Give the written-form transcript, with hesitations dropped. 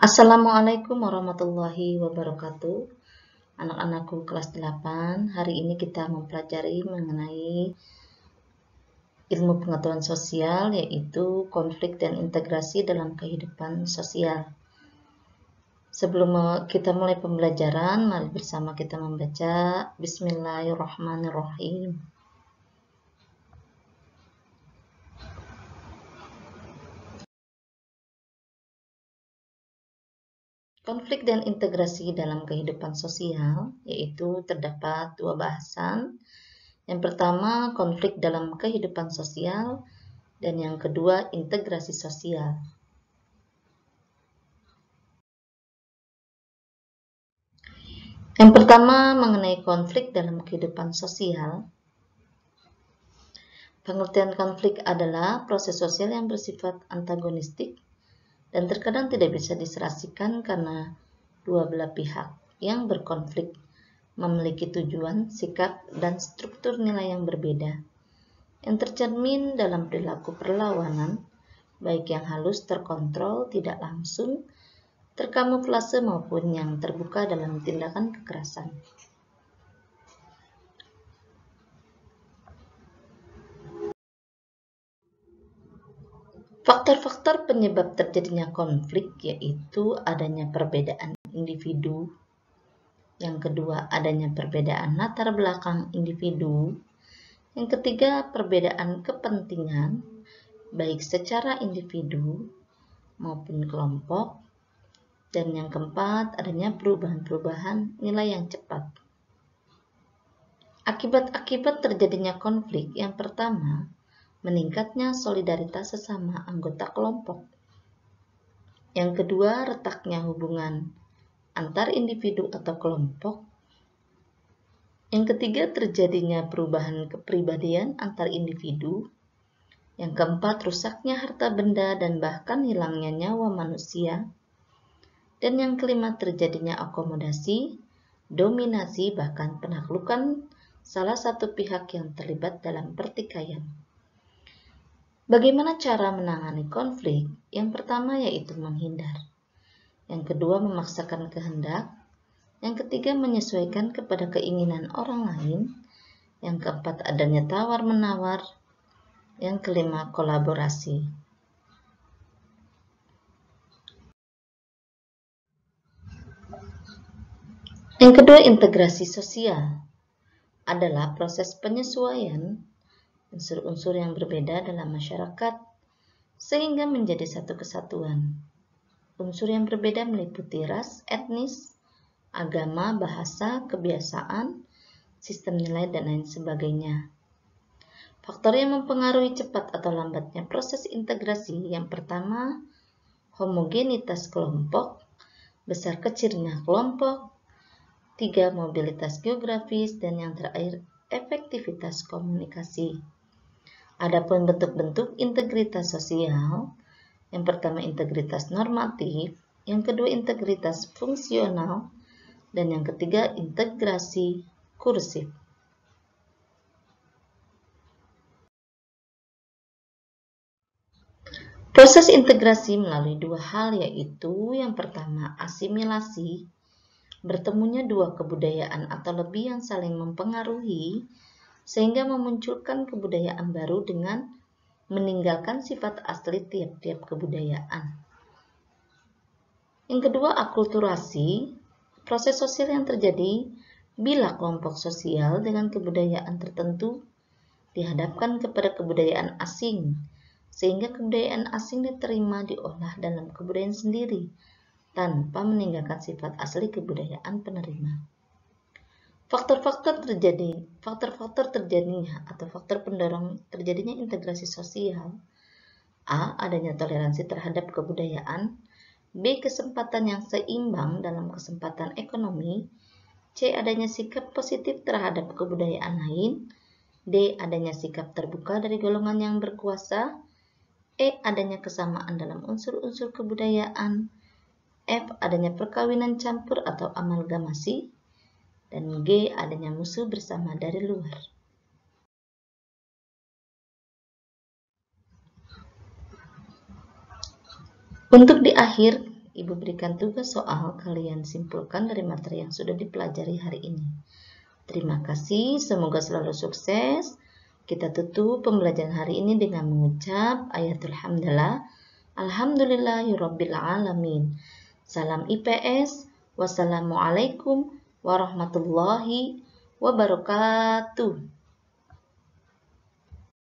Assalamualaikum warahmatullahi wabarakatuh. Anak-anakku kelas 8, hari ini kita mempelajari mengenai ilmu pengetahuan sosial, yaitu konflik dan integrasi dalam kehidupan sosial. Sebelum kita mulai pembelajaran, mari bersama kita membaca Bismillahirrahmanirrahim. Konflik dan integrasi dalam kehidupan sosial, yaitu terdapat dua bahasan. Yang pertama, konflik dalam kehidupan sosial, dan yang kedua, integrasi sosial. Yang pertama, mengenai konflik dalam kehidupan sosial. Pengertian konflik adalah proses sosial yang bersifat antagonistik dan terkadang tidak bisa diserasikan karena dua belah pihak yang berkonflik memiliki tujuan, sikap, dan struktur nilai yang berbeda, yang tercermin dalam perilaku perlawanan, baik yang halus terkontrol, tidak langsung, terkamuflase maupun yang terbuka dalam tindakan kekerasan. Faktor-faktor penyebab terjadinya konflik yaitu adanya perbedaan individu, yang kedua adanya perbedaan latar belakang individu, yang ketiga perbedaan kepentingan baik secara individu maupun kelompok, dan yang keempat adanya perubahan-perubahan nilai yang cepat. Akibat-akibat terjadinya konflik yang pertama, meningkatnya solidaritas sesama anggota kelompok. Yang kedua, retaknya hubungan antar individu atau kelompok. Yang ketiga, terjadinya perubahan kepribadian antar individu. Yang keempat, rusaknya harta benda dan bahkan hilangnya nyawa manusia. Dan yang kelima, terjadinya akomodasi, dominasi, bahkan penaklukan salah satu pihak yang terlibat dalam pertikaian. Bagaimana cara menangani konflik? Yang pertama yaitu menghindar. Yang kedua memaksakan kehendak. Yang ketiga menyesuaikan kepada keinginan orang lain. Yang keempat adanya tawar-menawar. Yang kelima kolaborasi. Yang kedua integrasi sosial adalah proses penyesuaian unsur-unsur yang berbeda dalam masyarakat sehingga menjadi satu kesatuan. Unsur yang berbeda meliputi ras, etnis, agama, bahasa, kebiasaan, sistem nilai, dan lain sebagainya. Faktor yang mempengaruhi cepat atau lambatnya proses integrasi yang pertama, homogenitas kelompok, besar kecilnya kelompok, 3, mobilitas geografis, dan yang terakhir, efektivitas komunikasi. Adapun bentuk-bentuk integritas sosial, yang pertama integritas normatif, yang kedua integritas fungsional, dan yang ketiga integrasi kursif. Proses integrasi melalui dua hal yaitu yang pertama asimilasi, bertemunya dua kebudayaan atau lebih yang saling mempengaruhi sehingga memunculkan kebudayaan baru dengan meninggalkan sifat asli tiap-tiap kebudayaan. Yang kedua, akulturasi, proses sosial yang terjadi bila kelompok sosial dengan kebudayaan tertentu dihadapkan kepada kebudayaan asing, sehingga kebudayaan asing diterima diolah dalam kebudayaan sendiri, tanpa meninggalkan sifat asli kebudayaan penerima. Faktor-faktor terjadinya atau faktor pendorong terjadinya integrasi sosial. A. Adanya toleransi terhadap kebudayaan. B. Kesempatan yang seimbang dalam kesempatan ekonomi. C. Adanya sikap positif terhadap kebudayaan lain. D. Adanya sikap terbuka dari golongan yang berkuasa. E. Adanya kesamaan dalam unsur-unsur kebudayaan. F. Adanya perkawinan campur atau amalgamasi. Dan G. Adanya musuh bersama dari luar. Untuk di akhir Ibu berikan tugas soal, kalian simpulkan dari materi yang sudah dipelajari hari ini. Terima kasih, semoga selalu sukses. Kita tutup pembelajaran hari ini dengan mengucap ayatul hamdalah. Alhamdulillahirabbil alamin. Salam IPS. Wassalamualaikum warahmatullahi wabarakatuh.